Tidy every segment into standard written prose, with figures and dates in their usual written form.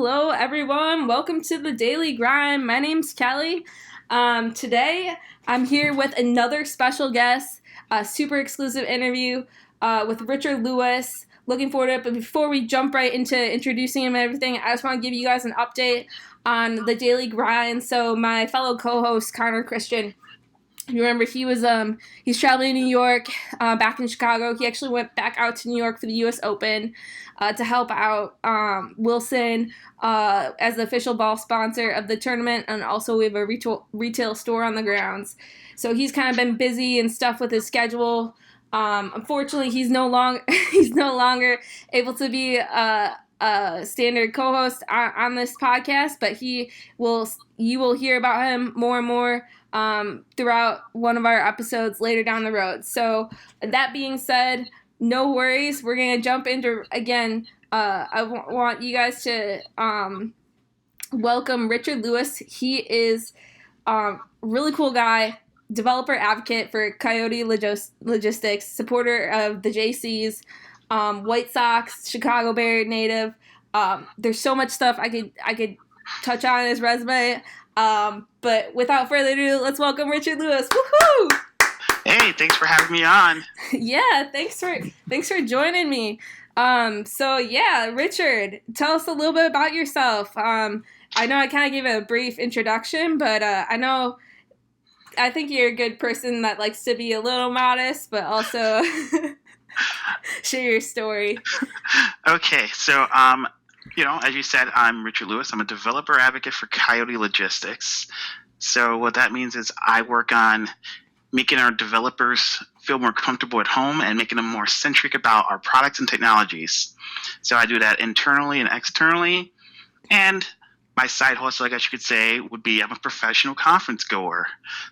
Hello, everyone. Welcome to the Daily Grind. My name's Kelly. Today, I'm here with another special guest, a super exclusive interview with Richard Lewis. Looking forward to it. But before we jump right into introducing him and everything, I just want to give you guys an update on the Daily Grind. So, my fellow co-host, Connor Christian, you remember he's traveling to New York, back in Chicago. He actually went back out to New York for the U.S. Open to help out Wilson as the official ball sponsor of the tournament, and also we have a retail store on the grounds. So he's kind of been busy and stuff with his schedule. Unfortunately, he's no longer able to be a standard co-host on this podcast, but you will hear about him more and more throughout one of our episodes later down the road. So that being said, no worries. We're going to jump into, again, I want you guys to welcome Richard Lewis. He is a really cool guy, developer advocate for Coyote Logistics, supporter of the JCs, White Sox, Chicago Bear native. There's so much stuff I could touch on his resume. But without further ado, let's welcome Richard Lewis. Woohoo! Hey, thanks for having me on. Yeah, thanks for joining me. Richard, tell us a little bit about yourself. I know I kind of gave a brief introduction, but I think you're a good person that likes to be a little modest, but also share your story. Okay, so as you said, I'm Richard Lewis. I'm a developer advocate for Coyote Logistics. So what that means is I work on making our developers feel more comfortable at home and making them more centric about our products and technologies. So I do that internally and externally. And my side hustle, I guess you could say, would be I'm a professional conference goer.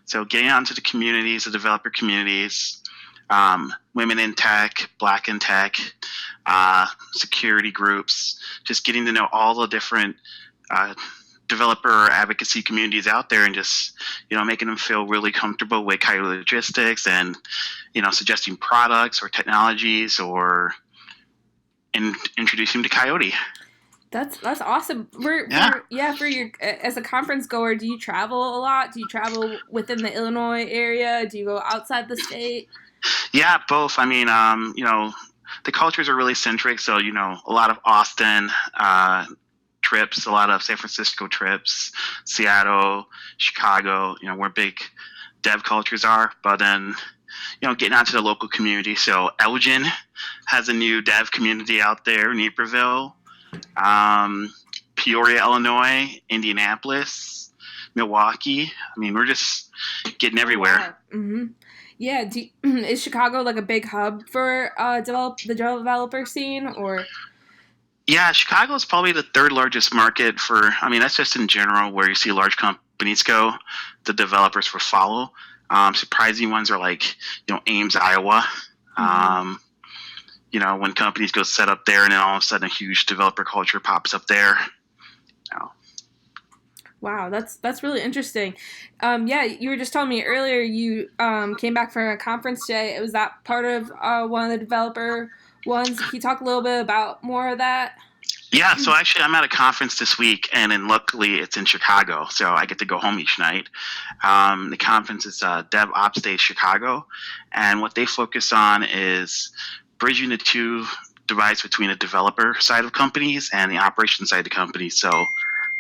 So getting out into the communities, the developer communities, women in tech, black in tech, security groups, just getting to know all the different developer advocacy communities out there and just, making them feel really comfortable with Coyote Logistics and, suggesting products or technologies or introducing them to Coyote. That's awesome. For your as a conference goer, do you travel a lot? Do you travel within the Illinois area? Do you go outside the state? Yeah, both. I mean, the cultures are really centric. So, a lot of Austin trips, a lot of San Francisco trips, Seattle, Chicago, where big dev cultures are. But then, getting out to the local community. So Elgin has a new dev community out there, Naperville, Peoria, Illinois, Indianapolis, Milwaukee. I mean, we're just getting everywhere. Yeah. Mm-hmm. Yeah, is Chicago like a big hub for the developer scene, or? Yeah, Chicago is probably the third largest market that's just in general where you see large companies go. The developers will follow. Surprising ones are like, Ames, Iowa. Mm-hmm. When companies go set up there and then all of a sudden a huge developer culture pops up there. Wow, that's really interesting. You were just telling me earlier you came back from a conference today. Was that part of one of the developer ones? Can you talk a little bit about more of that? Yeah, so actually I'm at a conference this week, and then luckily it's in Chicago, so I get to go home each night. The conference is DevOps Day Chicago, and what they focus on is bridging the two divides between the developer side of companies and the operation side of the company, so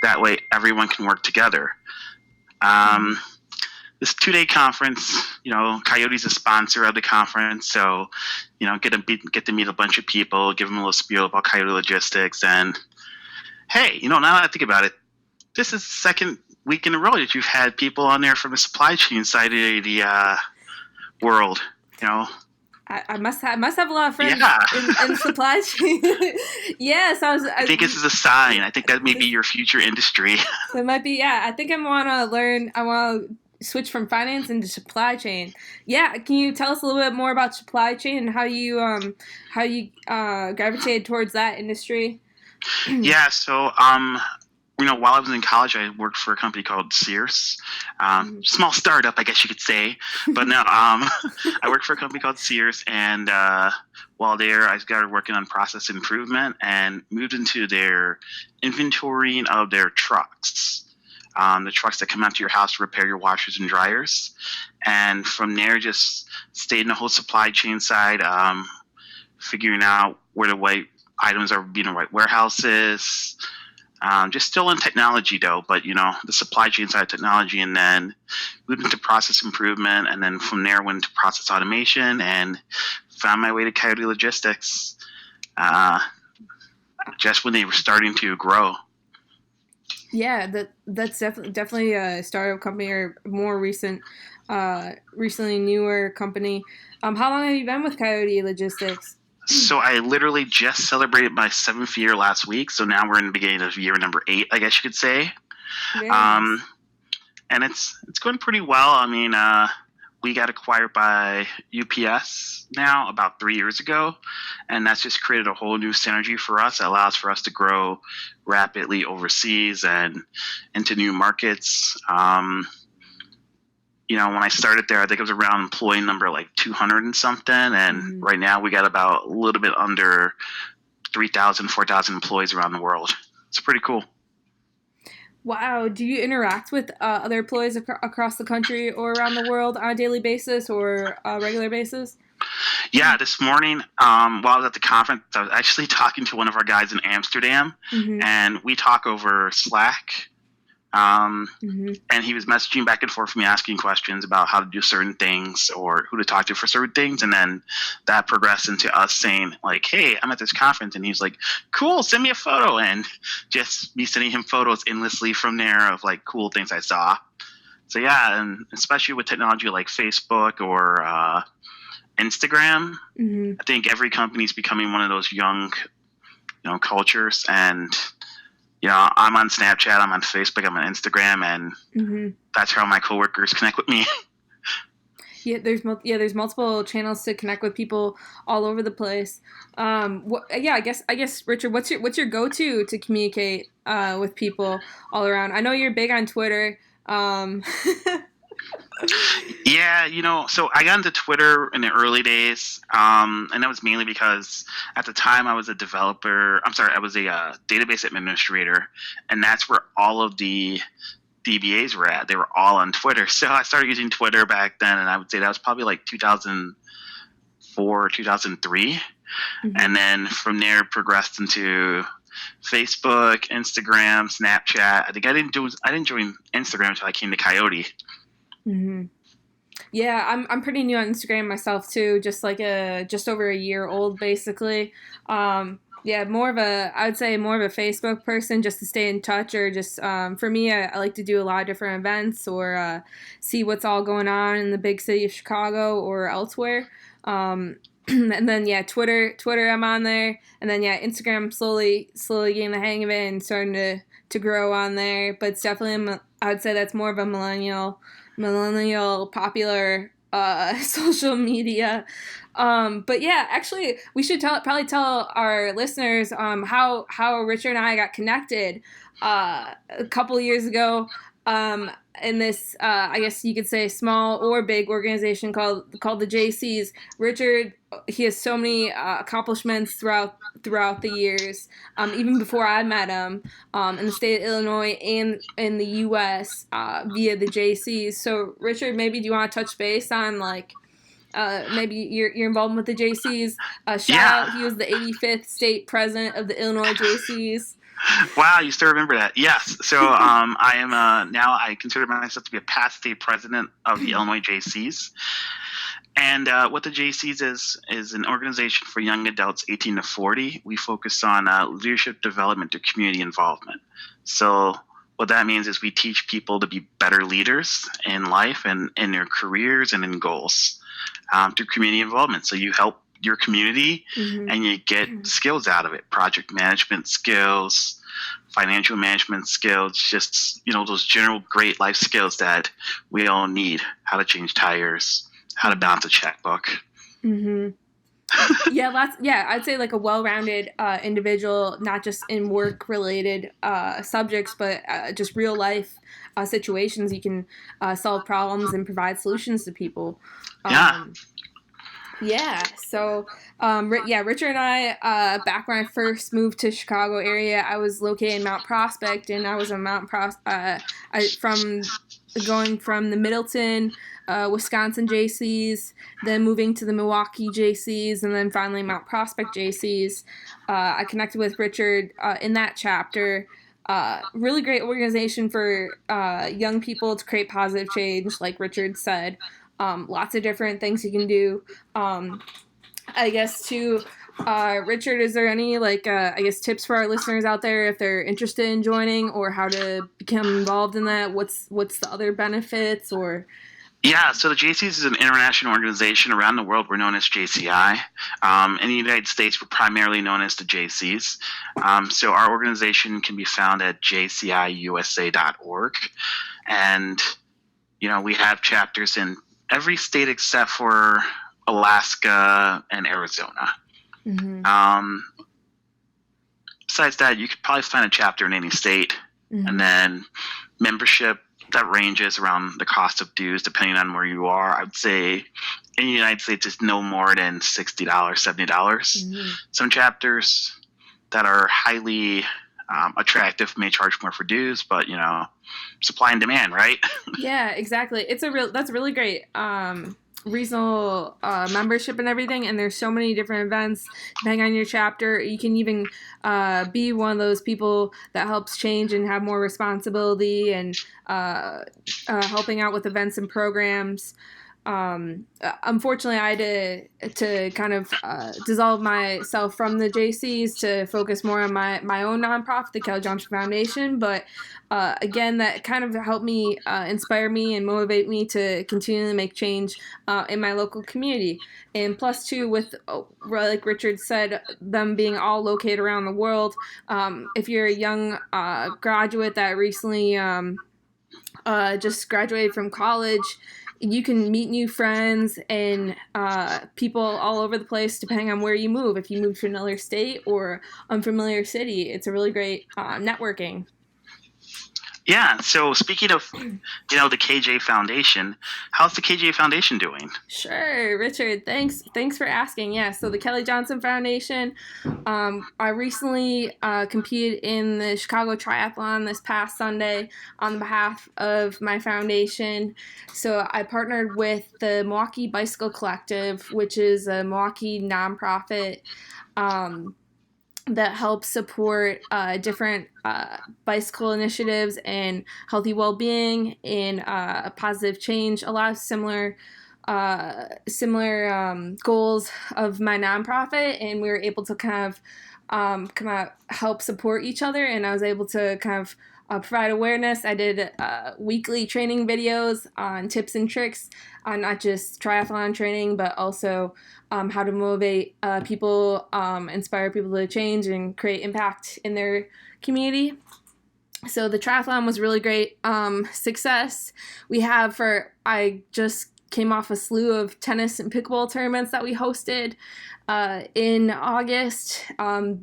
that way everyone can work together. This 2-day conference, Coyote's a sponsor of the conference, so, get to meet a bunch of people, give them a little spiel about Coyote Logistics, and hey, now that I think about it, this is the second week in a row that you've had people on there from the supply chain side of the world, I must have a lot of friends in supply chain. Yes, I think this is a sign. I think that may be your future industry. It might be. Yeah, I think I want to switch from finance into supply chain. Yeah, can you tell us a little bit more about supply chain and how you gravitated towards that industry? Yeah, so while I was in college, I worked for a company called Sears, small startup, I guess you could say. But no, I worked for a company called Sears, and while there, I started working on process improvement and moved into their inventorying of their trucks. The trucks that come out to your house to repair your washers and dryers. And from there, just stayed in the whole supply chain side, figuring out where the right items are being in the right warehouses. Just still in technology though, but the supply chain side of technology, and then moved into process improvement, and then from there went into process automation and found my way to Coyote Logistics. Just when they were starting to grow. Yeah, that's definitely a startup company or more recently newer company. How long have you been with Coyote Logistics? So I literally just celebrated my 7th year last week. So now we're in the beginning of year number 8, I guess you could say. Very nice. And it's going pretty well. I mean, we got acquired by UPS now about 3 years ago, and that's just created a whole new synergy for us. It allows for us to grow rapidly overseas and into new markets. When I started there, I think it was around employee number like 200 and something, and right now we got about a little bit under 3,000, 4,000 employees around the world. It's pretty cool. Wow. Do you interact with other employees across the country or around the world on a daily basis or a regular basis? Yeah, this morning, while I was at the conference, I was actually talking to one of our guys in Amsterdam, and we talk over Slack. And he was messaging back and forth for me, asking questions about how to do certain things or who to talk to for certain things. And then that progressed into us saying like, hey, I'm at this conference. And he's like, cool, send me a photo. And just me sending him photos endlessly from there of like cool things I saw. So yeah, and especially with technology like Facebook or Instagram, I think every company is becoming one of those young, cultures. And I'm on Snapchat, I'm on Facebook, I'm on Instagram, and that's how my coworkers connect with me. Yeah, there's multiple channels to connect with people all over the place. I guess Richard, what's your go-to to communicate with people all around? I know you're big on Twitter. Yeah, so I got into Twitter in the early days, and that was mainly because at the time I was a database administrator, and that's where all of the DBAs were at. They were all on Twitter. So I started using Twitter back then, and I would say that was probably like 2004, 2003. And then from there progressed into Facebook, Instagram, Snapchat. I think I didn't join Instagram until I came to Coyote. Yeah, I'm pretty new on Instagram myself too, just over a year old basically. Yeah, I would say more of a Facebook person just to stay in touch, or just for me, I like to do a lot of different events or see what's all going on in the big city of Chicago or elsewhere. And then Twitter I'm on there, and then Instagram slowly getting the hang of it and starting to grow on there. But it's definitely I would say that's more of a millennial popular social media. But yeah, actually, we should probably tell our listeners how Richard and I got connected a couple years ago. In this, I guess you could say, small or big organization called the JCs. Richard, he has so many accomplishments throughout the years, even before I met him, in the state of Illinois and in the U.S. Via the JCs. So, Richard, maybe do you want to touch base on maybe your involvement with the JCs? Shout out, he was the 85th state president of the Illinois JCs. Wow, you still remember that? Yes. So I am now I consider myself to be a past state president of the Illinois JCs. And what the JCs is an organization for young adults 18 to 40. We focus on leadership development to community involvement. So what that means is we teach people to be better leaders in life and in their careers and in goals through community involvement. So you help your community and you get skills out of it, project management skills, financial management skills, just those general great life skills that we all need: how to change tires, how to balance a checkbook. Yeah, I'd say like a well-rounded individual, not just in work-related subjects, but just real life situations. You can solve problems and provide solutions to people. Yeah. Um, yeah, so Richard and I, back when I first moved to Chicago area, I was located in Mount Prospect, and I was a from going from the Middleton, Wisconsin JCs, then moving to the Milwaukee JCs, and then finally Mount Prospect JCs. I connected with Richard in that chapter. Really great organization for young people to create positive change, like Richard said. Lots of different things you can do. Um, I guess too, Richard, is there any tips for our listeners out there if they're interested in joining or how to become involved in that? What's the other benefits or? Yeah, so the JCs is an international organization around the world. We're known as JCI. In the United States, we're primarily known as the JCs. So our organization can be found at jciusa.org. And, we have chapters in every state except for Alaska and Arizona. Mm-hmm. Besides that, you could probably find a chapter in any state. Mm-hmm. And then membership, that ranges around the cost of dues depending on where you are. I would say in the United States it's no more than $60, $70. Mm-hmm. Some chapters that are highly attractive may charge more for dues, but supply and demand, right? Yeah, exactly. That's really great. Reasonable membership and everything, and there's so many different events depending on your chapter. You can even be one of those people that helps change and have more responsibility and helping out with events and programs. Unfortunately, I had to kind of dissolve myself from the JCs to focus more on my own nonprofit, the Kelly Johnson Foundation. But again, that kind of helped me inspire me and motivate me to continue to make change in my local community. And plus, too, with like Richard said, them being all located around the world, if you're a young graduate that recently just graduated from college, you can meet new friends and people all over the place depending on where you move. If you move to another state or unfamiliar city, it's a really great networking. Yeah, so speaking of, the KJ Foundation, how's the KJ Foundation doing? Sure, Richard, thanks for asking. Yeah, so the Kelly Johnson Foundation, I recently competed in the Chicago Triathlon this past Sunday on behalf of my foundation. So I partnered with the Milwaukee Bicycle Collective, which is a Milwaukee nonprofit that helps support different bicycle initiatives and healthy well-being and positive change. A lot of similar goals of my nonprofit, and we were able to kind of help support each other. And I was able to kind of provide awareness. I did weekly training videos on tips and tricks on not just triathlon training, but also how to motivate people, inspire people to change and create impact in their community. So the triathlon was really great success. I just came off a slew of tennis and pickleball tournaments that we hosted in August.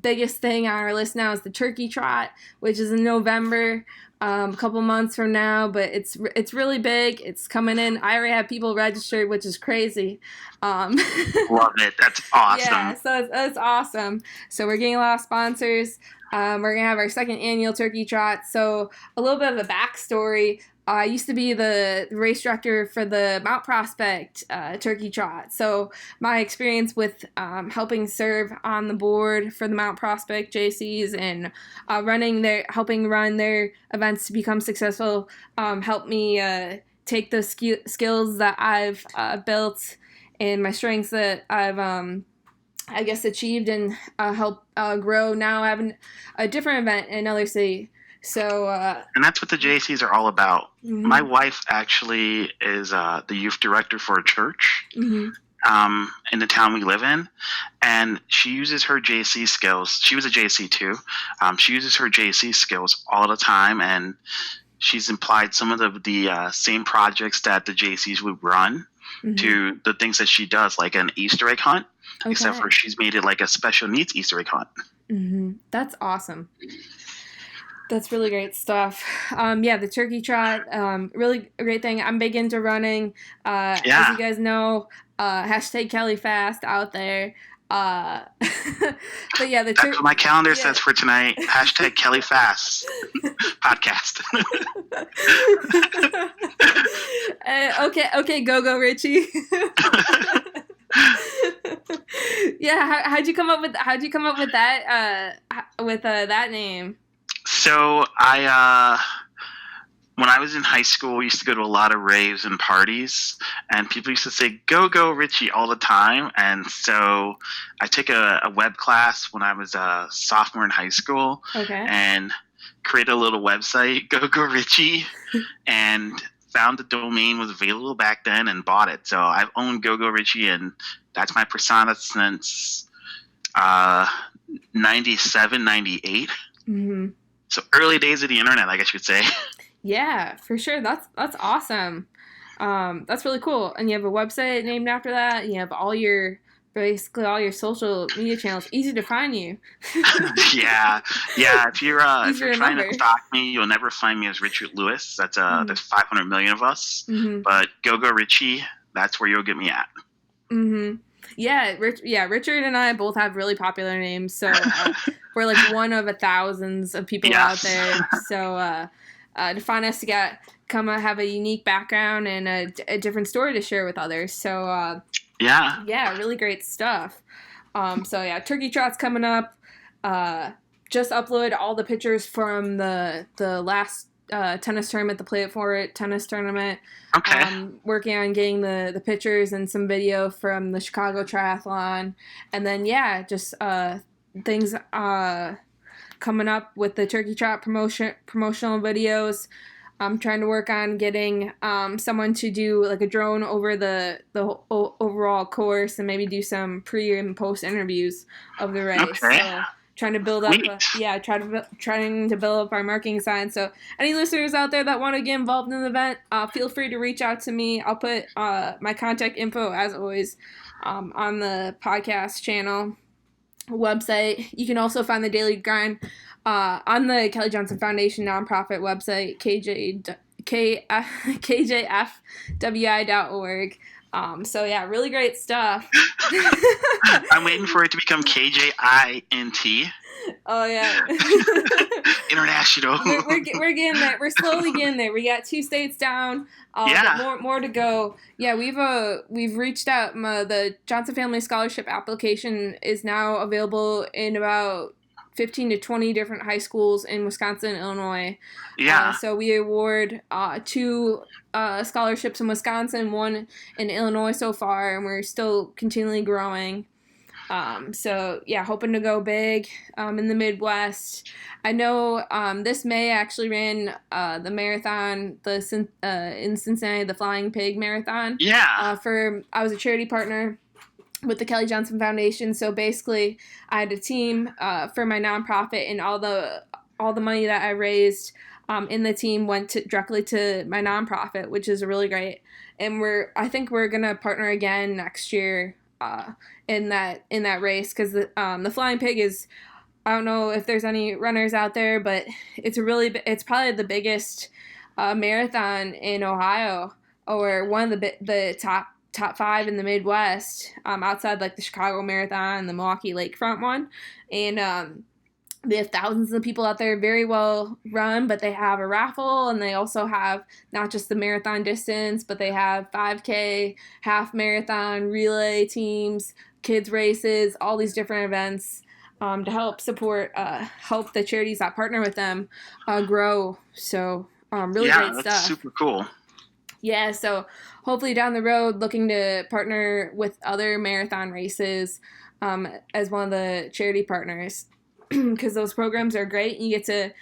Biggest thing on our list now is the Turkey Trot, which is in November, a couple months from now, but it's really big. It's coming in. I already have people registered, which is crazy. Love it. That's awesome. Yeah, so it's awesome. So we're getting a lot of sponsors. We're going to have our second annual Turkey Trot. So a little bit of a backstory. I used to be the race director for the Mount Prospect Turkey Trot. So my experience with helping serve on the board for the Mount Prospect JCs and helping run their events to become successful helped me take the skills that I've built and my strengths that I've achieved and help grow. Now I have a different event in another city. So, and that's what the JCs are all about. Mm-hmm. My wife actually is the youth director for a church mm-hmm. In the town we live in, and she uses her JC skills. She was a JC too. She uses her JC skills all the time, and she's implied some of the same projects that the JCs would run to the things that she does, like an Easter egg hunt, except Okay. for she's made it like a special needs Easter egg hunt. That's awesome. That's really great stuff. Yeah, the turkey trot, really a great thing. I'm big into running. As Yeah. you guys know, hashtag Kelly Fast out there. But yeah, That's what my calendar yeah. says for tonight. Hashtag Kelly Fast podcast. Okay, go Richie. Yeah, how'd you come up with that that name? So when I was in high school, I used to go to a lot of raves and parties, and people used to say "Go Richie" all the time. And so I took a web class when I was a sophomore in high school, Okay. and created a little website, Go Richie, and found the domain was available back then and bought it. So I've owned Go Richie, and that's my persona since 97, 98. So early days of the internet, I guess you'd say. Yeah, for sure. That's awesome. That's really cool. And you have a website named after that. And you have basically all your social media channels. Easy to find you. yeah. If you're Easy to trying to remember. stalk me, you'll never find me as Richard Lewis. That's there's 500 million of us. But Go Richie, that's where you'll get me at. Yeah, Richard and I both have really popular names, so we're like one of thousands of people out there. So to find us to have a unique background and a different story to share with others. So yeah, really great stuff. So yeah, Turkey Trot's coming up. Just upload all the pictures from the last tennis tournament, the Play It For It tennis tournament. Okay. Working on getting the pictures and some video from the Chicago Triathlon. And then, yeah, just things coming up with the Turkey Trot promotional videos. I'm trying to work on getting someone to do like a drone over the overall course and maybe do some pre and post interviews of the race. Okay. So trying to build up trying to build up our marketing side. So any listeners out there that want to get involved in the event, feel free to reach out to me. I'll put my contact info as always on the podcast channel website. You can also find the Daily Grind on the Kelly Johnson Foundation nonprofit website, kjfwi.org. So yeah, really great stuff. I'm waiting for it to become KJINT. Oh yeah. International. We're getting there. We're slowly getting there. We got 2 states down. But more to go. Yeah, we've reached out. The Johnson Family Scholarship application is now available in about 15 to 20 different high schools in Wisconsin and Illinois. Yeah. So we award 2 scholarships in Wisconsin, 1 in Illinois so far, and we're still continually growing. So yeah, hoping to go big in the Midwest. I know this May I actually ran the marathon, in Cincinnati, the Flying Pig Marathon. Yeah. I was a charity partner with the Kelly Johnson Foundation. So basically, I had a team for my nonprofit, and all the money that I raised in the team went directly to my nonprofit, which is really great. And I think we're gonna partner again next year in that race, because the Flying Pig is, I don't know if there's any runners out there, but it's probably the biggest marathon in Ohio, or one of the top 5 in the Midwest, outside like the Chicago Marathon and the Milwaukee Lakefront one. And they have thousands of people out there, very well run, but they have a raffle, and they also have not just the marathon distance, but they have 5K, half marathon, relay teams, kids races, all these different events to help help the charities that partner with them grow. So really great stuff. Yeah, that's super cool. Yeah, so hopefully down the road, looking to partner with other marathon races as one of the charity partners, because those programs are great. You get to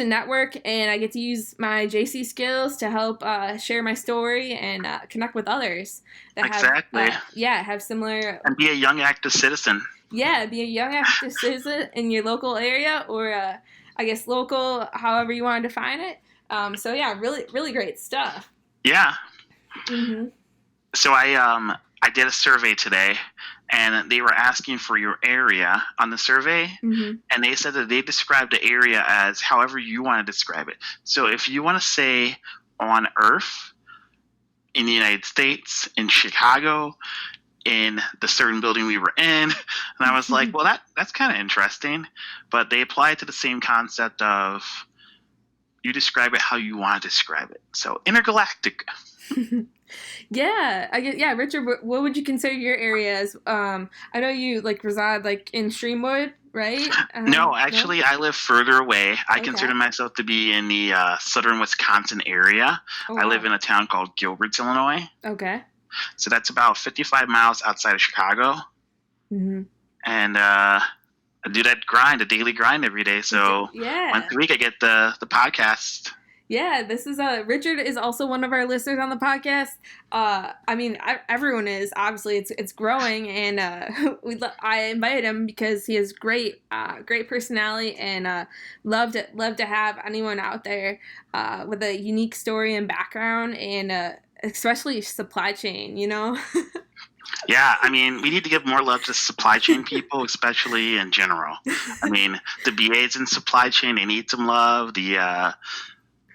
network, and I get to use my JC skills to help share my story and connect with others that have similar, and be a young active citizen. Yeah, be a young active citizen in your local area, or I guess local, however you want to define it. So yeah, really really great stuff. Yeah. So I did a survey today, and they were asking for your area on the survey, Mm-hmm. and they said that they described the area as however you want to describe it. So if you want to say on Earth, in the United States, in Chicago, in the certain building we were in, and I was like, well, that's kind of interesting. But they apply it to the same concept of you describe it how you want to describe it. So intergalactic. Yeah, yeah, Richard, what would you consider your area as? I know you like reside like in Streamwood, right? No, actually, I live further away. I Okay. consider myself to be in the southern Wisconsin area. Oh, I wow. live in a town called Gilberts, Illinois. Okay. So that's about 55 miles outside of Chicago. Mm-hmm. And I do that grind, a daily grind every day. So Yeah. once a week, I get the podcast. Yeah, this is Richard is also one of our listeners on the podcast. I mean, everyone is obviously it's growing, and I invited him because he has great personality, and love to have anyone out there with a unique story and background, and especially supply chain. You know. Yeah, I mean, we need to give more love to supply chain people, especially in general. I mean, the BAs in supply chain, they need some love.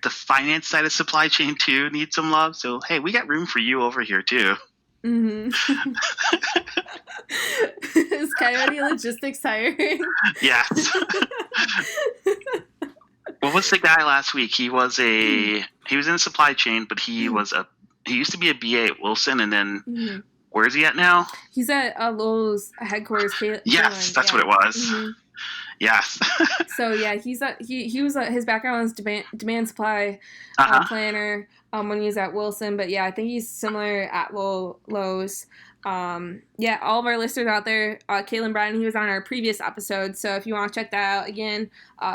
The finance side of supply chain too needs some love. So hey, we got room for you over here too. Mm-hmm. Is Coyote Logistics hiring? Yes. What was the guy last week? He was in supply chain, but he used to be a BA at Wilson, and then Mm-hmm. where is he at now? He's at Lowe's headquarters. Yes, that's what it was. Mm-hmm. Yes. So yeah, he was his background was demand supply planner when he was at Wilson, but yeah, I think he's similar at Lowe's. Yeah, all of our listeners out there, Caitlin Bryan, he was on our previous episode, so if you want to check that out again,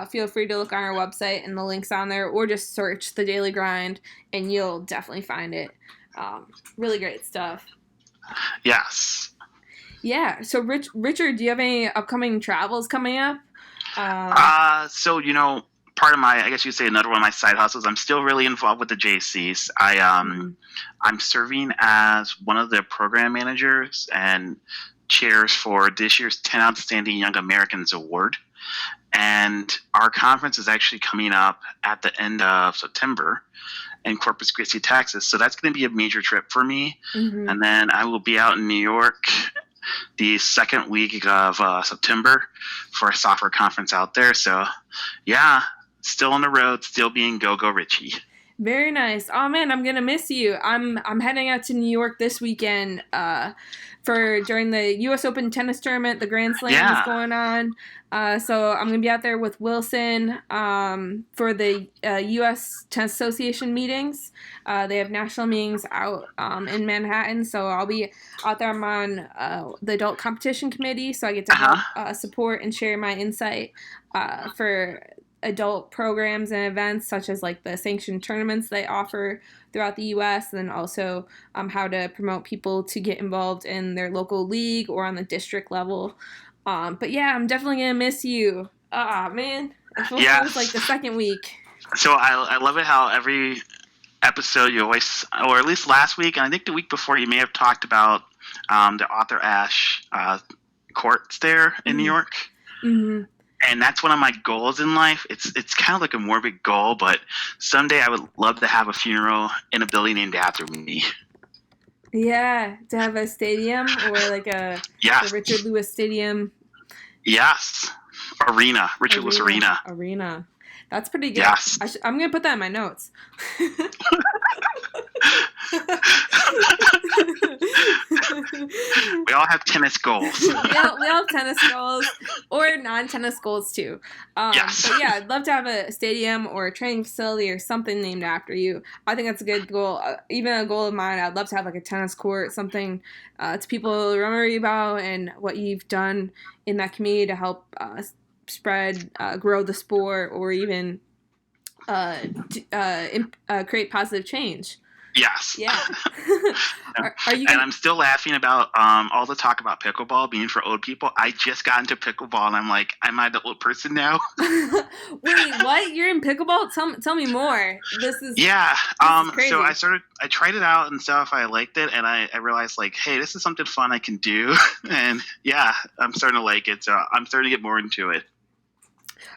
feel free to look on our website and the links on there, or just search The Daily Grind and you'll definitely find it. Really great stuff. Yes. Yeah, so Richard, do you have any upcoming travels coming up? So part of my, I guess you'd say another one of my side hustles, I'm still really involved with the JCs. I'm serving as one of the program managers and chairs for this year's 10 Outstanding Young Americans Award. And our conference is actually coming up at the end of September in Corpus Christi, Texas. So that's going to be a major trip for me. Mm-hmm. And then I will be out in New York the second week of September for a software conference out there. So yeah, still on the road, still being Go Richie. Very nice. Oh man, I'm gonna miss you. I'm heading out to New York this weekend during the U.S. Open tennis tournament. The Grand Slam is going on. So I'm gonna be out there with Wilson for the U.S. Tennis Association meetings. They have national meetings out in Manhattan. So I'll be out there. I'm on the adult competition committee, so I get to help support and share my insight for adult programs and events such as like the sanctioned tournaments they offer throughout the U.S. and then also how to promote people to get involved in their local league or on the district level. But yeah, I'm definitely gonna miss you. Man, it was like the second week. So I love it how every episode you always, or at least last week, and I think the week before, you may have talked about the Arthur Ashe courts there in New York. Mm-hmm. And that's one of my goals in life. It's kind of like a morbid goal, but someday I would love to have a funeral in a building named after me. Yeah, to have a stadium or like a Richard Lewis Stadium. Yes, arena, Richard Lewis Arena. Arena. That's pretty good. Yes. I'm going to put that in my notes. We all have tennis goals. we all have tennis goals or non-tennis goals too. Yes. But yeah, I'd love to have a stadium or a training facility or something named after you. I think that's a good goal. Even a goal of mine, I'd love to have like a tennis court, something to people remember you about and what you've done in that community to help spread, grow the sport, or even create positive change. Yes. Yeah. Are you And gonna I'm still laughing about all the talk about pickleball being for old people. I just got into pickleball, and I'm like, am I the old person now? Wait, what? You're in pickleball? Tell me more. Yeah. This is So crazy. I tried it out and stuff. I liked it, and I realized like, hey, this is something fun I can do. And yeah, I'm starting to like it. So I'm starting to get more into it.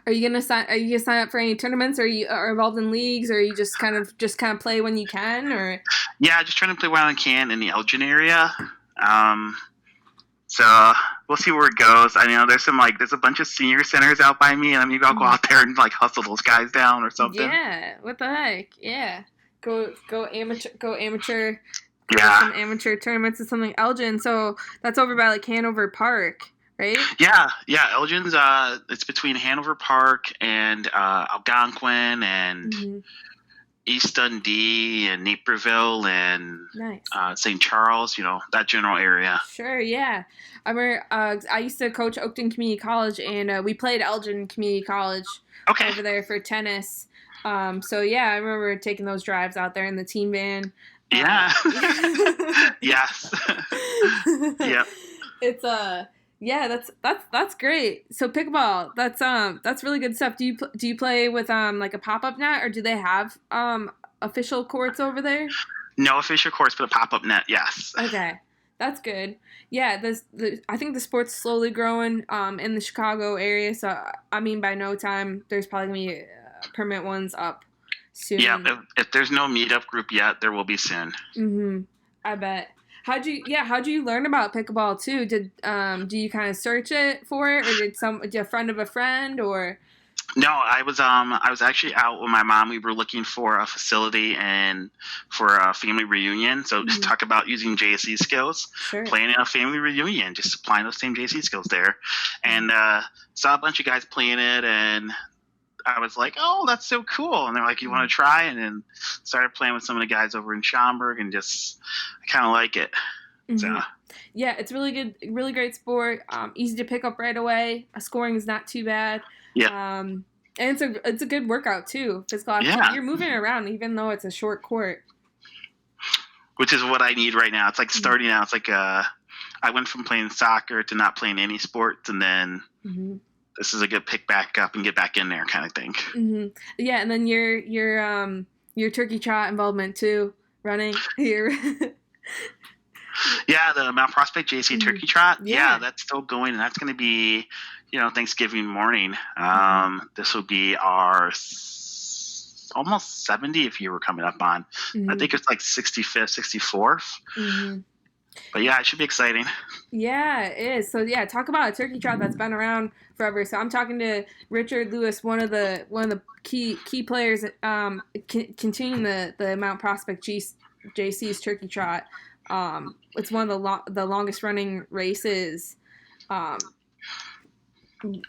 Are you gonna sign up for any tournaments? Are you are involved in leagues, or are you just kind of play when you can? Or Yeah, just trying to play while I can in the Elgin area. Um, so we'll see where it goes. I know there's a bunch of senior centers out by me, and maybe I'll go out there and like hustle those guys down or something. yeah, what the heck? Yeah, go amateur. Go to Yeah. some amateur tournaments or something. Elgin, so that's over by like Hanover Park, right? Yeah. Elgin's it's between Hanover Park and Algonquin and Mm-hmm. East Dundee and Naperville and Nice. St. Charles. That general area. Sure, yeah. I remember I used to coach Oakton Community College, and we played Elgin Community College Okay. over there for tennis. So yeah, I remember taking those drives out there in the team van. Yeah. Yes. Yep. It's yeah, that's great. So pickleball, that's really good stuff. Do you play with like a pop-up net, or do they have official courts over there? No official course, but a pop-up net. Yes. Okay, that's good. Yeah, I think the sport's slowly growing in the Chicago area. So I mean, by no time, there's probably gonna be permanent ones up soon. Yeah. If there's no meetup group yet, there will be soon. I bet. How'd you learn about pickleball too? Do you kind of search it for it, or did a friend of a friend, or? No, I was actually out with my mom. We were looking for a facility and for a family reunion. So just talk about using JC skills, Sure. playing in a family reunion, just applying those same JC skills there, and saw a bunch of guys playing it, and I was like, oh, that's so cool. And they're like, you want to try? And then started playing with some of the guys over in Schaumburg, and just I kind of like it. So Yeah, it's really good, really great sport. Easy to pick up right away. Scoring is not too bad. yeah, And it's a good workout too. Physical activity. yeah, You're moving around even though it's a short court. which is what I need right now. It's like starting out. It's like I went from playing soccer to not playing any sports, and then this is a good pick back up and get back in there kind of thing. Yeah, and then your turkey trot involvement too, running here. Yeah, the Mount Prospect JC Turkey Trot. Yeah. Yeah, that's still going, and that's going to be, Thanksgiving morning. This will be our almost 70th year we're coming up on. I think it's like 65th, 64th. But yeah, it should be exciting. Yeah, it is. So yeah, talk about a turkey trot that's been around forever. So I'm talking to Richard Lewis, one of the key players, continuing the Mount Prospect JC's turkey trot. It's one of the longest running races,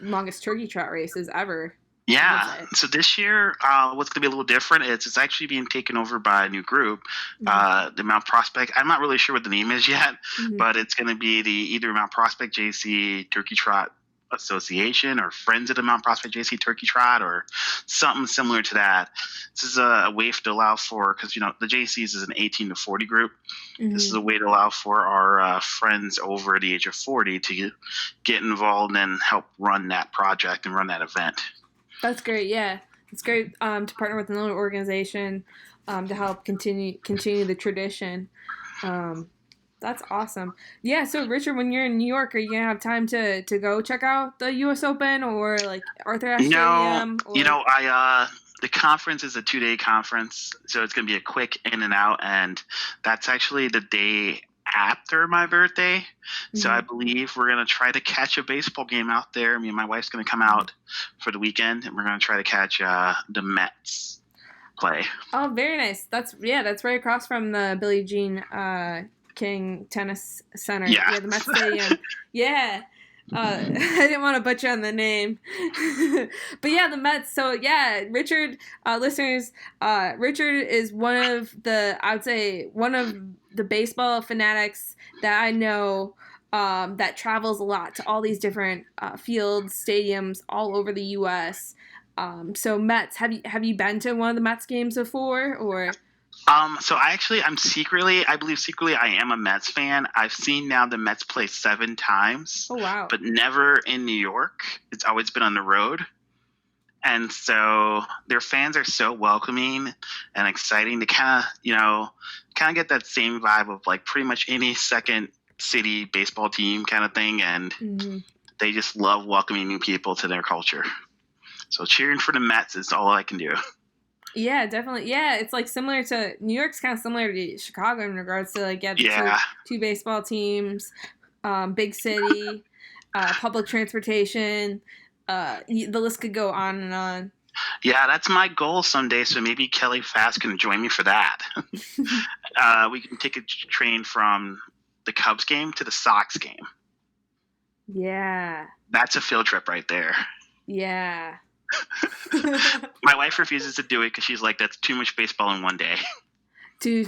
longest turkey trot races ever. Yeah. So this year, what's going to be a little different is it's actually being taken over by a new group, the Mount Prospect. I'm not really sure what the name is yet, but it's going to be either Mount Prospect JC Turkey Trot Association or Friends of the Mount Prospect JC Turkey Trot or something similar to that. This is a way to allow for, because the JCs is an 18 to 40 group. This is a way to allow for our friends over the age of 40 to get involved and help run that project and run that event. That's great. Yeah, it's great to partner with another organization to help continue the tradition. That's awesome. Yeah. So Richard, when you're in New York, are you gonna have time to go check out the U.S. Open or like Arthur Ashe Stadium? No. The conference is a 2-day conference, so it's gonna be a quick in and out, and that's actually the day after my birthday. So I believe we're going to try to catch a baseball game out there. Me and my wife's going to come out for the weekend, and we're going to try to catch the Mets play. Oh, very nice. That's right across from the Billie Jean King Tennis Center. Yeah. The Mets Stadium. Yeah. I didn't want to butcher on the name. But yeah, the Mets. So yeah, Richard, listeners, Richard is one of the baseball fanatics that I know that travels a lot to all these different fields, stadiums all over the U.S. So Mets, have you been to one of the Mets games before, or? So I believe secretly I am a Mets fan. I've seen now the Mets play 7 times, Oh wow. but never in New York. It's always been on the road. And so their fans are so welcoming and exciting to kind of get that same vibe of like pretty much any second city baseball team kind of thing. And Hmm. they just love welcoming new people to their culture. So cheering for the Mets is all I can do. Yeah, definitely. Yeah, it's like similar to New York's kind of similar to Chicago in regards to like the Yeah. two baseball teams, big city, public transportation. The list could go on and on. Yeah, that's my goal someday. So maybe Kelly Fast can join me for that. We can take a train from the Cubs game to the Sox game. Yeah, That's a field trip right there. yeah. My wife refuses to do it because she's like, that's too much baseball in one day. Two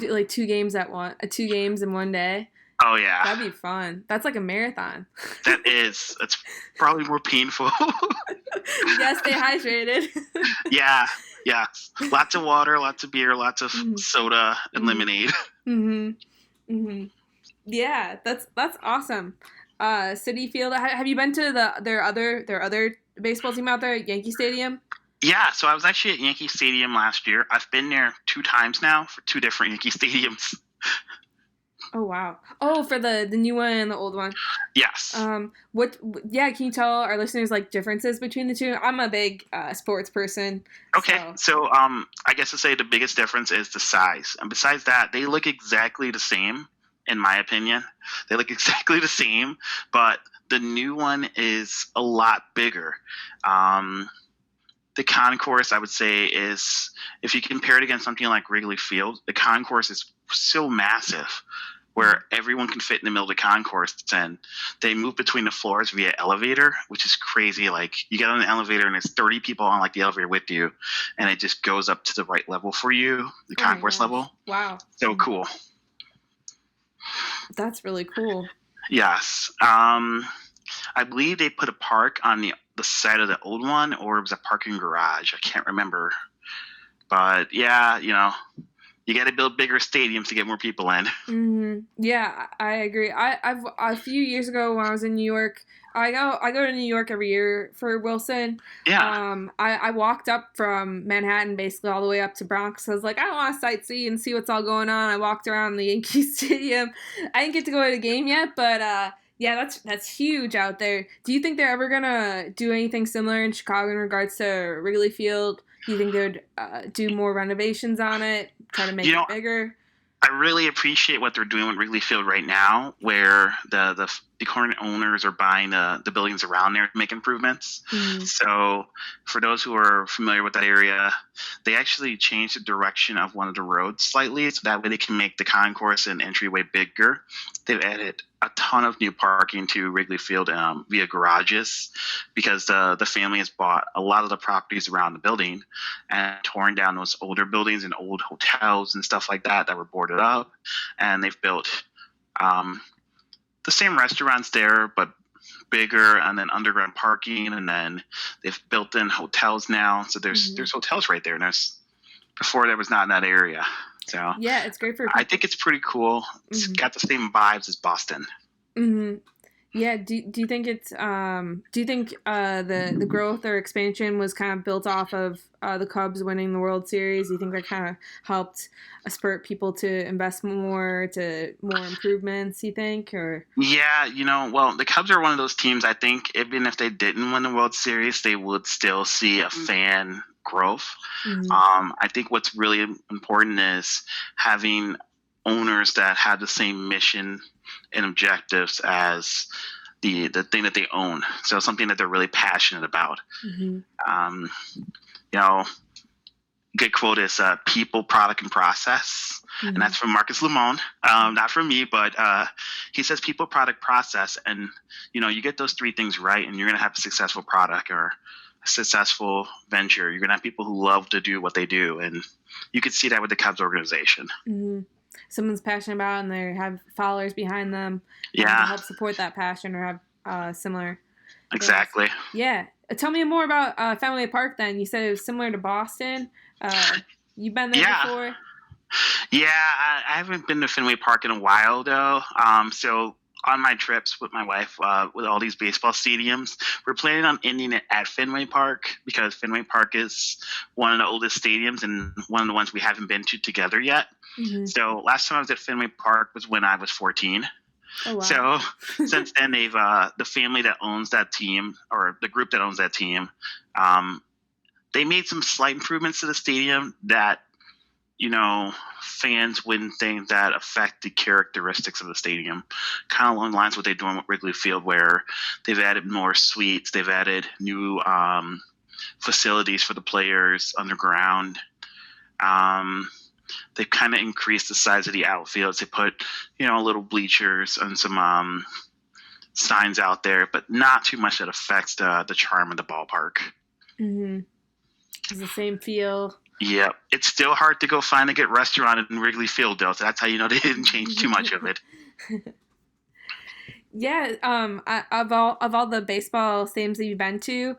games at one, 2 games in one day. Oh, yeah. That'd be fun. That's like a marathon. That's probably more painful. You gotta stay hydrated. Yeah. Lots of water, lots of beer, lots of Mhm. soda and Mhm. lemonade. Mhm. Mhm. Yeah, that's awesome. Citi Field. Have you been to their other baseball team out there at Yankee Stadium? Yeah, so I was actually at Yankee Stadium last year. I've been there 2 times now for 2 different Yankee Stadiums. Oh wow. Oh, for the new one and the old one. Yes. What? Yeah, can you tell our listeners like differences between the two? I'm a big sports person. Okay, so I guess to say the biggest difference is the size, and besides that, they look exactly the same, in my opinion. They look exactly the same, but the new one is a lot bigger. Um, the concourse, I would say, is if you compare it against something like Wrigley Field, the concourse is so massive where everyone can fit in the middle of the concourse, and they move between the floors via elevator, which is crazy. Like you get on an elevator and there's 30 people on like the elevator with you, and it just goes up to the right level for you, the Oh my concourse gosh. level. Wow. So cool. That's really cool. Yes. I believe they put a park on the side of the old one, or it was a parking garage. I can't remember. But yeah, you got to build bigger stadiums to get more people in. Yeah, I agree. I've a few years ago when I was in New York, I go to New York every year for Wilson. Yeah. I walked up from Manhattan basically all the way up to Bronx. I was like, I want to sightsee and see what's all going on. I walked around the Yankee Stadium. I didn't get to go to the game yet, but yeah, that's huge out there. Do you think they're ever gonna do anything similar in Chicago in regards to Wrigley Field? Do you think they would do more renovations on it, try to make You know, it bigger? I really appreciate what they're doing with Wrigley Field right now, where the current owners are buying the buildings around there to make improvements. Mm-hmm. So, for those who are familiar with that area, they actually changed the direction of one of the roads slightly, so that way they can make the concourse and entryway bigger. They've added a ton of new parking to Wrigley Field via garages, because the family has bought a lot of the properties around the building and torn down those older buildings and old hotels and stuff like that were boarded up, and they've built the same restaurants there but bigger, and then underground parking, and then they've built in hotels now. So there's hotels right there, and before there was not in that area. So Yeah, it's great for I think it's pretty cool. It's got the same vibes as Boston. Mm-hmm. Yeah. Do you think it's do you think the growth or expansion was kind of built off of the Cubs winning the World Series? Do you think that kind of helped spurt people to invest more, to more improvements? You think, or Yeah, well, the Cubs are one of those teams. I think even if they didn't win the World Series, they would still see a fan growth. I think what's really important is having owners that have the same mission and objectives as the thing that they own. So something that they're really passionate about. Um, you know, good quote is people, product, and process. And that's from Marcus Lemon, not from me, but he says people, product, process. And, you get those 3 things right, and you're going to have a successful product or a successful venture. You're going to have people who love to do what they do. And you could see that with the Cubs organization. Someone's passionate about it and they have followers behind them to help support that passion or have similar. Exactly. Yeah. Tell me more about Fenway Park then. You said it was similar to Boston. You've been there before? Yeah, I haven't been to Fenway Park in a while though. So on my trips with my wife, with all these baseball stadiums, we're planning on ending it at Fenway Park because Fenway Park is one of the oldest stadiums and one of the ones we haven't been to together yet. Hmm. So last time I was at Fenway Park was when I was 14. Oh wow. So since then, they've the family that owns that team or the group that owns that team, um, they made some slight improvements to the stadium that fans wouldn't think that affect the characteristics of the stadium. Kind of along the lines of what they're doing with Wrigley Field, where they've added more suites, they've added new facilities for the players underground. Um, they've kind of increased the size of the outfields. They put, little bleachers and some signs out there, but not too much that affects the charm of the ballpark. Hmm. It's the same feel. Yeah, it's still hard to go find a good restaurant in Wrigley Field, though. So that's how you know they didn't change too much of it. Yeah, of all the baseball stadiums that you've been to,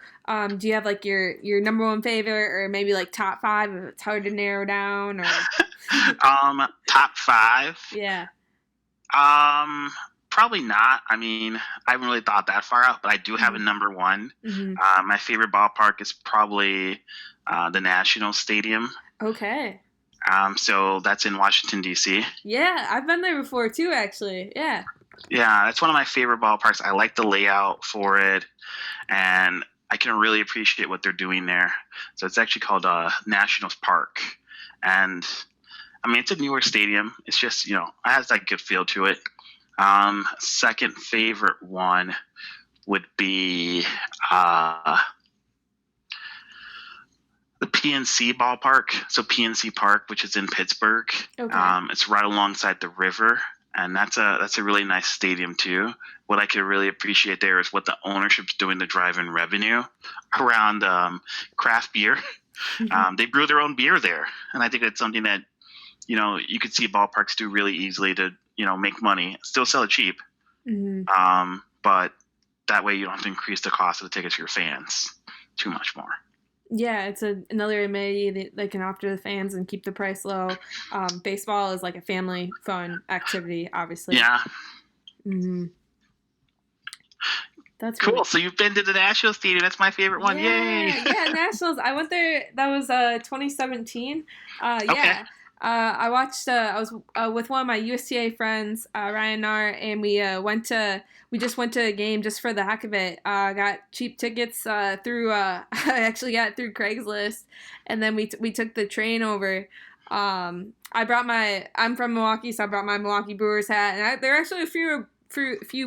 do you have like your number one favorite, or maybe like top five if it's hard to narrow down, or Top five. yeah. Um, Probably not. I mean, I haven't really thought that far out, but I do have a number one. Mm-hmm. My favorite ballpark is probably the National Stadium. Okay. So that's in Washington D.C. Yeah, I've been there before too, actually. Yeah. Yeah, that's one of my favorite ballparks. I like the layout for it, and I can really appreciate what they're doing there. So it's actually called Nationals Park, and I mean it's a newer stadium. It's just it has that good feel to it. Second favorite one would be the PNC ballpark. So PNC Park, which is in Pittsburgh. Okay. It's right alongside the river, and that's a really nice stadium too. What I could really appreciate there is what the ownership's doing to drive in revenue around craft beer. They brew their own beer there, and I think it's something that you could see ballparks do really easily to make money, still sell it cheap, Hmm. but that way you don't have to increase the cost of the tickets for your fans too much more. Yeah, it's another amenity that they can offer to the fans and keep the price low. Baseball is like a family fun activity, obviously. Yeah, Hmm. That's cool. really So you've been to the National Stadium. That's my favorite one. Yay! yeah, Nationals. I went there. That was 2017. Okay. Yeah. I watched. I was with one of my USTA friends, Ryan Nar, and we just went to a game just for the heck of it. Got cheap tickets through. I actually got it through Craigslist, and then we took the train over. I'm from Milwaukee, so I brought my Milwaukee Brewers hat, and there are actually a few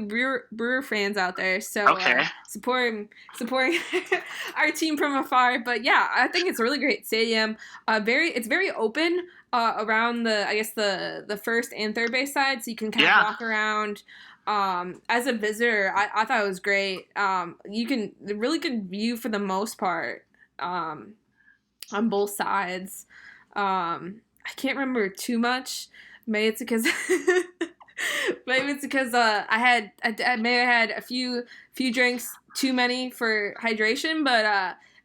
Brewer fans out there, so Okay. supporting our team from afar. But yeah, I think it's a really great stadium. It's very open around the first and third base side, so you can kind of walk around. As a visitor, I thought it was great. You can really good view for the most part on both sides. I can't remember too much. Maybe it's because I may have had a few drinks too many for hydration, but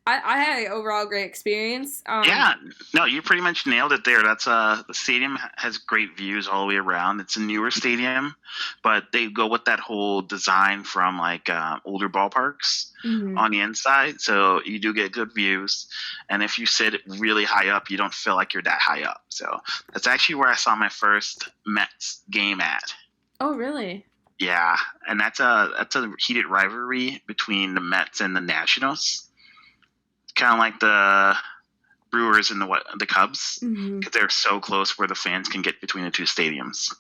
I had an overall great experience. Yeah, no, you pretty much nailed it there. That's the stadium has great views all the way around. It's a newer stadium, but they go with that whole design from like older ballparks on the inside, so you do get good views. And if you sit really high up, you don't feel like you're that high up. So that's actually where I saw my first Mets game at. Oh, really? Yeah, and that's a heated rivalry between the Mets and the Nationals. Kind of like the Brewers and the Cubs, because they're so close where the fans can get between the two stadiums.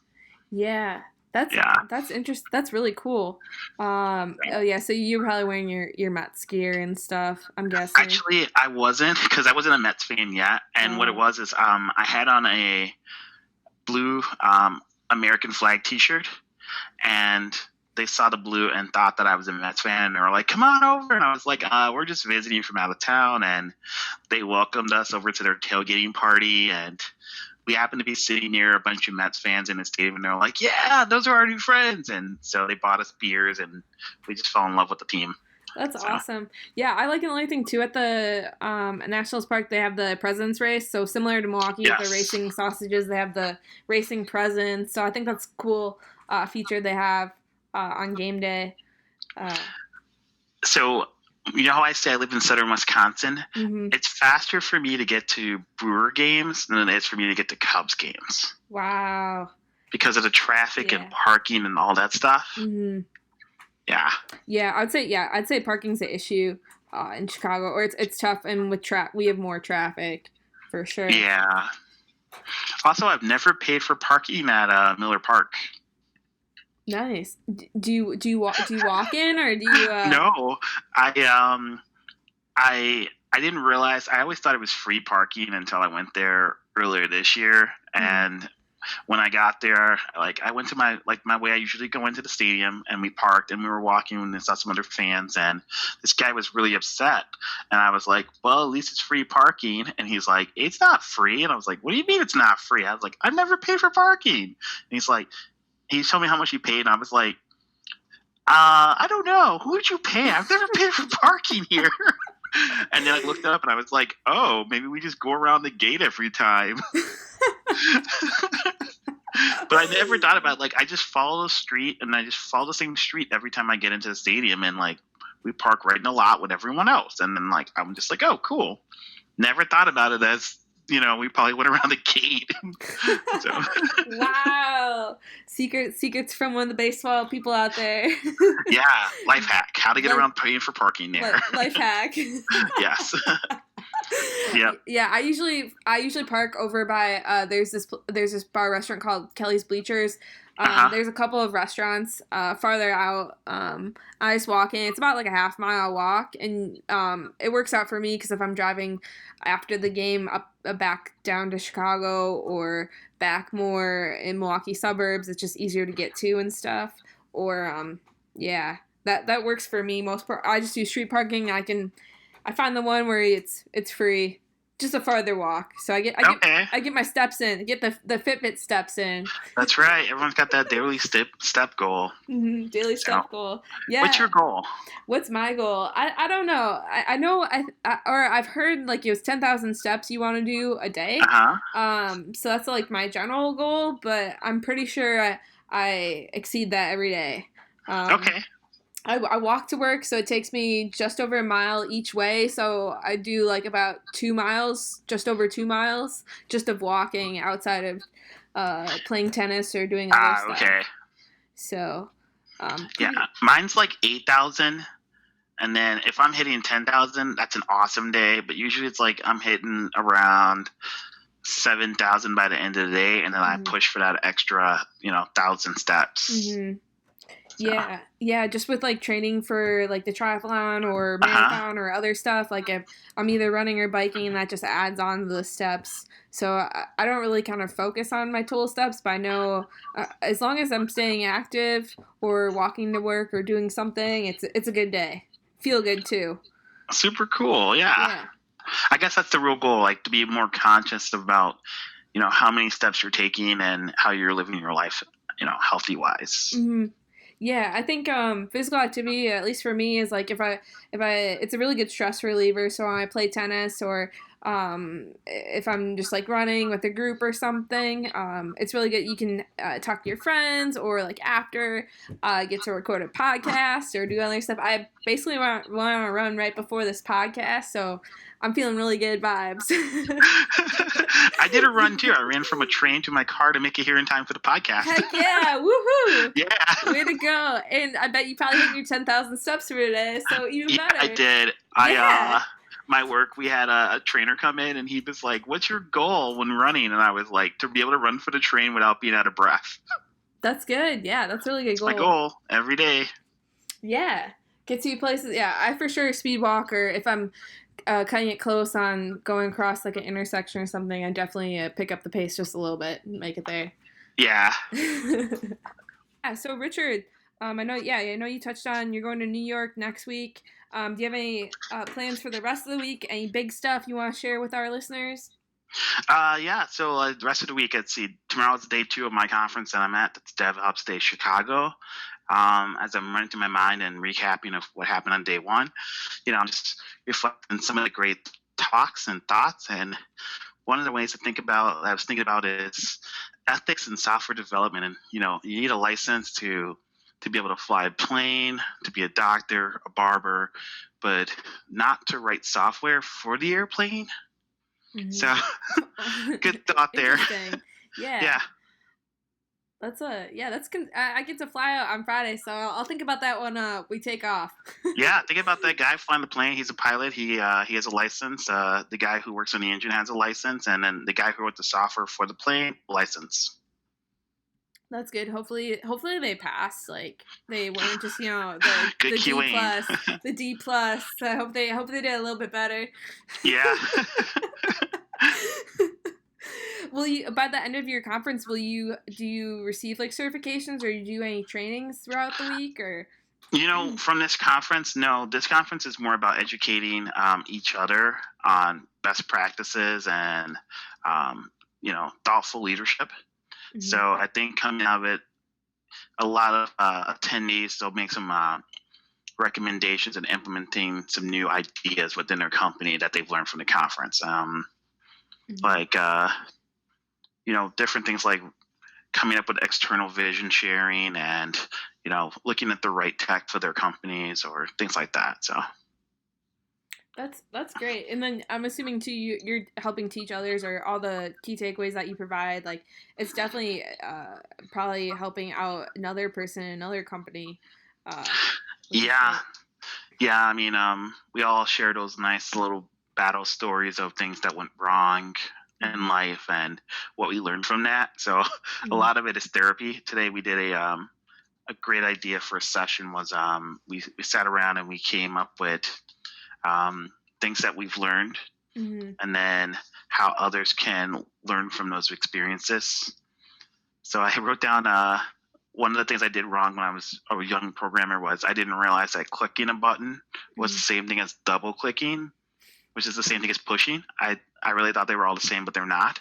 Yeah, that's interesting. That's really cool. Oh yeah, so you're probably wearing your Mets gear and stuff, I'm guessing. Actually, I wasn't, because I wasn't a Mets fan yet. And what it was is I had on a blue American flag T-shirt, and they saw the blue and thought that I was a Mets fan, and they were like, "Come on over." And I was like, "We're just visiting from out of town." And they welcomed us over to their tailgating party, and we happened to be sitting near a bunch of Mets fans in the stadium, and they were like, "Yeah, those are our new friends." And so they bought us beers, and we just fell in love with the team. That's So awesome. Yeah, I like another thing too at the Nationals Park. They have the President's Race, so similar to Milwaukee with the yes. racing sausages, they have the racing presents. So I think that's a cool feature they have on game day. Uh, So you know how I say I live in southern Wisconsin? hmm It's faster for me to get to Brewer games than it is for me to get to Cubs games Wow. because of the traffic and Yeah. parking and all that stuff. hmm Yeah. I'd say parking's an issue in Chicago, or it's tough, and with we have more traffic for sure. Yeah. Also, I've never paid for parking at Miller Park. Nice. Do you walk in or do you No, I didn't realize. I always thought it was free parking until I went there earlier this year. mm, And when I got there, like I went to my way I usually go into the stadium, and we parked and we were walking and I saw some other fans, and this guy was really upset. And I was like, "Well, at least it's free parking." And he's like, "It's not free." And I was like, "What do you mean it's not free?" I was like, "I've never paid for parking." And he's like, he told me how much he paid, and I was like, I don't know. Who would you pay? I've never paid for parking here." And then I looked up and I was like, "Oh, maybe we just go around the gate every time." But I never thought about, like, I just follow the street, and I just follow the same street every time I get into the stadium, and like we park right in the lot with everyone else, and then like I'm just like, "Oh, cool." Never thought about it as, we probably went around the gate. So Wow. Secrets from one of the baseball people out there. yeah, life hack: how to get Life, around paying for parking there. life hack. Yes. Yep. Yeah, I usually park over by there's this bar restaurant called Kelly's Bleachers. Uh huh. There's a couple of restaurants farther out. I just walk in. It's about like a half-mile walk, and it works out for me because if I'm driving after the game up back down to Chicago or back more in Milwaukee suburbs, it's just easier to get to and stuff. Or yeah, that works for me. I just do street parking. I find the one where it's free, just a farther walk. So Okay. I get my steps in, get the Fitbit steps in. That's right. Everyone's got that daily step goal. Daily So, step goal. what's Yeah. your goal? What's my goal? I don't know. I know or I've heard like it was 10,000 steps you want to do a day. Uh huh. So that's like my general goal, but I'm pretty sure I exceed that every day. Okay. I walk to work, so it takes me just over a mile each way. So I do like about 2 miles, just over 2 miles, just of walking outside of playing tennis or doing other Ah, stuff. okay. So, Yeah, mine's like 8,000, and then if I'm hitting 10,000, that's an awesome day. But usually it's like I'm hitting around 7,000 by the end of the day, and then I Mhm. push for that extra, 1,000 steps. hmm So, yeah, just with like training for like the triathlon or uh-huh. marathon or other stuff, like if I'm either running or biking, and that just adds on to the steps. So I don't really kind of focus on my total steps, but I know as long as I'm staying active or walking to work or doing something, it's a good day. Feel good too. Super cool. Yeah. Yeah. I guess that's the real goal, like to be more conscious about, how many steps you're taking and how you're living your life, healthy wise. hmm Yeah, I think physical activity, at least for me, is like it's a really good stress reliever. So when I play tennis or if I'm just like running with a group or something, it's really good. You can talk to your friends or like after get to record a podcast or do other stuff. I basically want to run right before this podcast, so I'm feeling really good vibes. I did a run too. I ran from a train to my car to make it here in time for the podcast. Heck yeah! Woohoo! Yeah. Way to go! And I bet you probably hit your 10,000 steps for today, so even Yeah, better. I did. Yeah. My work, we had a trainer come in, and he was like, "What's your goal when running?" And I was like, "To be able to run for the train without being out of breath." That's good. Yeah, that's a really good It's goal. my goal every day. Yeah. Gets you places. Yeah, I for sure speed walk, or if I'm cutting it close on going across like an intersection or something, I definitely pick up the pace just a little bit and make it there. Yeah. Yeah, so Richard, I know you touched on you're going to New York next week. Do you have any plans for the rest of the week? Any big stuff you want to share with our listeners? Yeah. So the rest of the week, let's see. Tomorrow's day 2 of my conference that I'm at. That's DevOps Day Chicago. As I'm running through my mind and recapping of what happened on day 1, I'm just reflecting some of the great talks and thoughts. And one of the ways I was thinking about is ethics in software development. And you need a license to be able to fly a plane, to be a doctor, a barber, but not to write software for the airplane. So good thought there. Interesting. Yeah. Yeah. I get to fly out on Friday, so I'll think about that when we take off. Yeah, think about that guy flying the plane. He's a pilot. He has a license. The guy who works on the engine has a license, and then the guy who wrote the software for the plane, license. That's good. Hopefully they pass. Like they weren't just the Good the D queuing. plus, the D plus. I hope they did a little bit better. Yeah. Will you, by the end of your conference, do you receive like certifications, or do you do any trainings throughout the week, or? From this conference, no. This conference is more about educating each other on best practices and thoughtful leadership. Mhm. So I think coming out of it, a lot of attendees, they'll make some recommendations and implementing some new ideas within their company that they've learned from the conference. Like, different things like coming up with external vision sharing and, looking at the right tech for their companies or things like that. So. That's great. And then I'm assuming too you're helping teach others, or all the key takeaways that you provide. Like it's definitely probably helping out another person in another company. Yeah. Yeah. I mean, we all share those nice little battle stories of things that went wrong in life and what we learned from that. So a lot of it is therapy. Today we did a great idea for a session was we sat around and we came up with things that we've learned, and then how others can learn from those experiences. So I wrote down one of the things I did wrong when I was a young programmer was I didn't realize that clicking a button was the same thing as double clicking, which is the same thing as pushing. I really thought they were all the same, but they're not.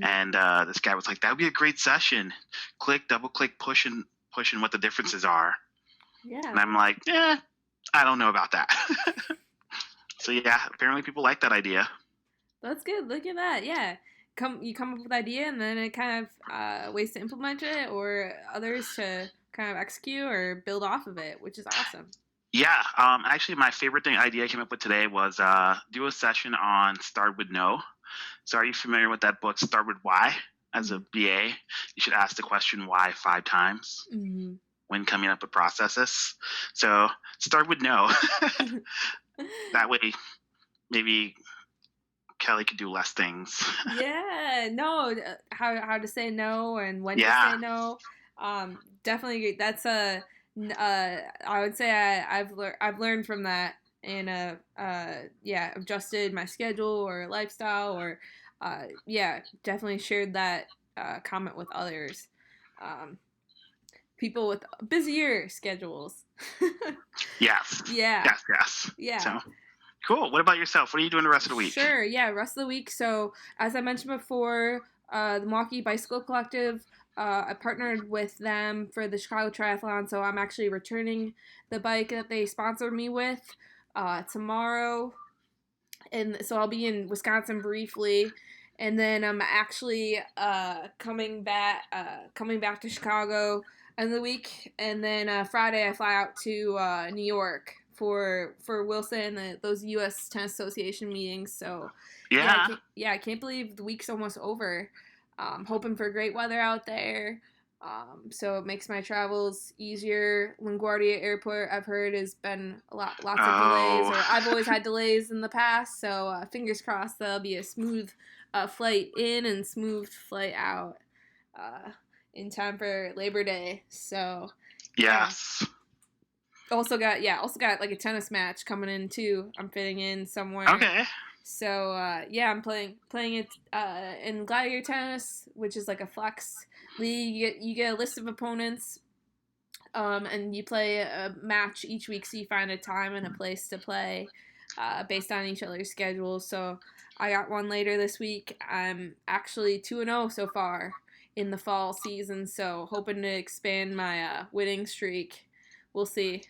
And this guy was like, that would be a great session. Click, double click, push, and what the differences are. Yeah. And I'm like, I don't know about that. So yeah, apparently people like that idea. That's good. Look at that. Yeah. You come up with an idea, and then it kind of ways to implement it, or others to kind of execute or build off of it, which is awesome. Yeah. Actually, my favorite idea I came up with today was do a session on Start With No. So are you familiar with that book, Start With Why? As a BA, you should ask the question why 5 times when coming up with processes. So start with no. That way, maybe Kelly could do less things. Yeah, no, how to say no and when to say no. Definitely, that's I would say I've learned from that, and adjusted my schedule or lifestyle, or definitely shared that comment with others. People with busier schedules. Yes. Yeah. Yes. Yeah. So, cool. What about yourself? What are you doing the rest of the week? Sure. Yeah, rest of the week. So, as I mentioned before, the Milwaukee Bicycle Collective, I partnered with them for the Chicago Triathlon, so I'm actually returning the bike that they sponsored me with tomorrow. And so I'll be in Wisconsin briefly, and then I'm actually coming back to Chicago end of the week, and then Friday I fly out to New York for Wilson, those U.S. Tennis Association meetings. So I can't believe the week's almost over. Hoping for great weather out there. So it makes my travels easier. LaGuardia Airport, I've heard, has been lots of delays, or I've always had delays in the past. So fingers crossed that'll be a smooth flight in and smooth flight out in time for Labor Day. So yes. Also got like a tennis match coming in too. I'm fitting in somewhere. Okay. So I'm playing it in Gladiator Tennis, which is like a flex league. You get a list of opponents, and you play a match each week. So you find a time and a place to play. based on each other's schedules. So I got one later this week. I'm actually 2-0 so far in the fall season, so hoping to expand my winning streak. We'll see.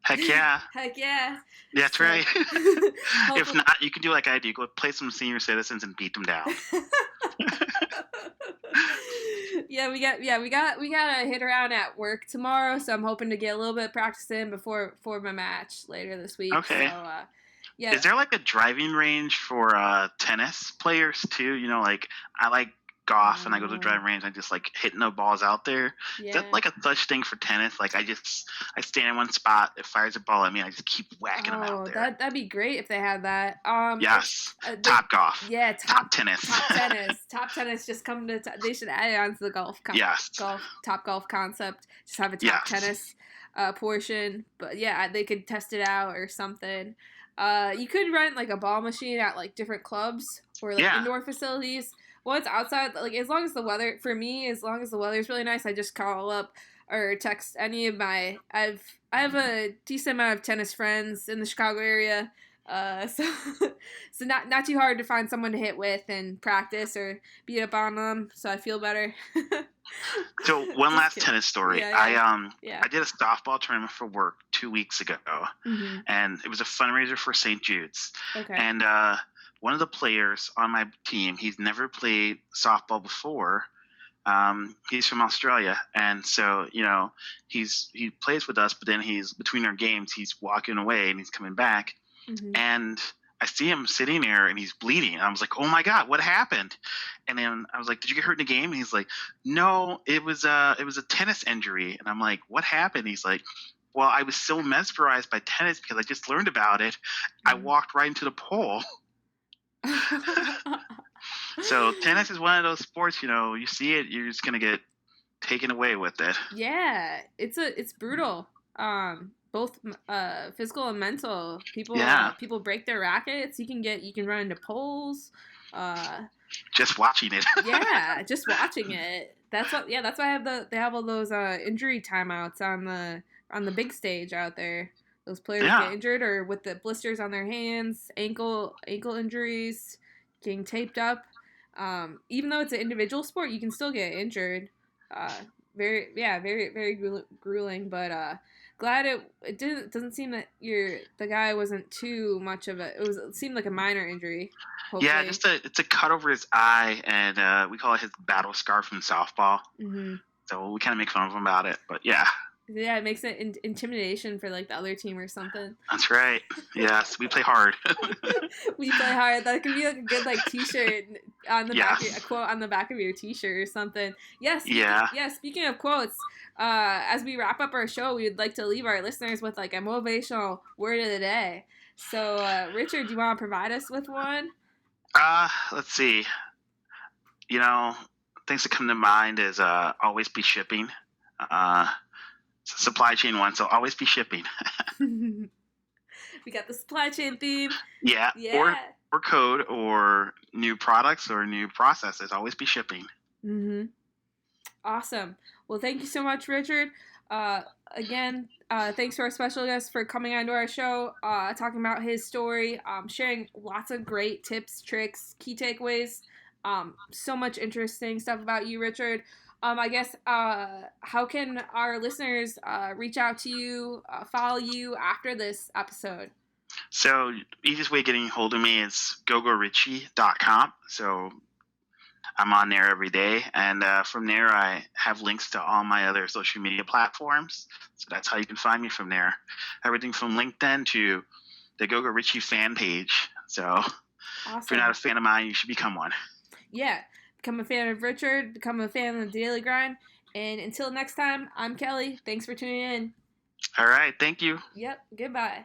Heck yeah. Heck yeah. That's So- right. If not, you can do like I do. Go play some senior citizens and beat them down. we got a hit around at work tomorrow, so I'm hoping to get a little bit of practice in before my match later this week. Okay. So, yeah. Is there like a driving range for tennis players too? You know, like I like golf and I go to the driving range. I just like hitting the balls out there. Yeah. Is that like a such thing for tennis? Like I stand in one spot. It fires a ball at me. I just keep whacking them out there. That'd be great if they had that. Yes. Top golf. Yeah. Top tennis. Top tennis. Just come to. They should add it onto the golf. Top golf concept. Just have a top tennis portion. But yeah, they could test it out or something. You could rent like a ball machine at like different clubs or like indoor facilities. Once outside, like as long as the weather is really nice, I just call up or text any of my. I have a decent amount of tennis friends in the Chicago area, so not too hard to find someone to hit with and practice or beat up on them. So I feel better. So one last tennis story. Yeah. I did a softball tournament for work 2 weeks ago, and it was a fundraiser for St. Jude's. Okay. And one of the players on my team, he's never played softball before. He's from Australia, and so he plays with us, but then he's between our games, he's walking away and he's coming back, and I see him sitting there and he's bleeding. And I was like, "Oh my God, what happened?" And then I was like, "Did you get hurt in the game?" And he's like, "No, it was a tennis injury." And I'm like, "What happened?" He's like, "Well, I was so mesmerized by tennis because I just learned about it. I walked right into the pole." So tennis is one of those sports, you see it, you're just gonna get taken away with it. Yeah, it's brutal. Both physical and mental. People break their rackets. You can run into poles. Just watching it. Yeah, just watching it. That's why they have all those injury timeouts on the big stage out there. Those players get injured or with the blisters on their hands, ankle injuries, getting taped up. Even though it's an individual sport, you can still get injured. Very, very grueling. But glad it doesn't seem that the guy wasn't too much of it seemed like a minor injury. Hopefully. Yeah, it's a cut over his eye, and we call it his battle scar from softball. Mm-hmm. So we kind of make fun of him about it, but yeah. Yeah, it makes it intimidation for like the other team or something. That's right. Yes, we play hard. We play hard. That could be like a good like T-shirt on the back, a quote on the back of your T-shirt or something. Yes. Yeah. Speaking of quotes, as we wrap up our show, we would like to leave our listeners with like a motivational word of the day. So, Richard, do you want to provide us with one? Let's see. Things that come to mind is always be shipping. Supply chain one, so always be shipping. We got the supply chain theme. Yeah. Or code or new products or new processes. Always be shipping. Mm-hmm. Awesome. Well, thank you so much, Richard. Again, thanks to our special guest for coming onto our show, talking about his story, sharing lots of great tips, tricks, key takeaways. So much interesting stuff about you, Richard. I guess, how can our listeners reach out to you, follow you after this episode? So, easiest way of getting a hold of me is gogorichie.com. So, I'm on there every day. And from there, I have links to all my other social media platforms. So, that's how you can find me from there. Everything from LinkedIn to the Gogo Richie fan page. So, awesome. If you're not a fan of mine, you should become one. Yeah. Become a fan of Richard, become a fan of the Daily Grind. And until next time, I'm Kelly. Thanks for tuning in. All right. Thank you. Yep. Goodbye.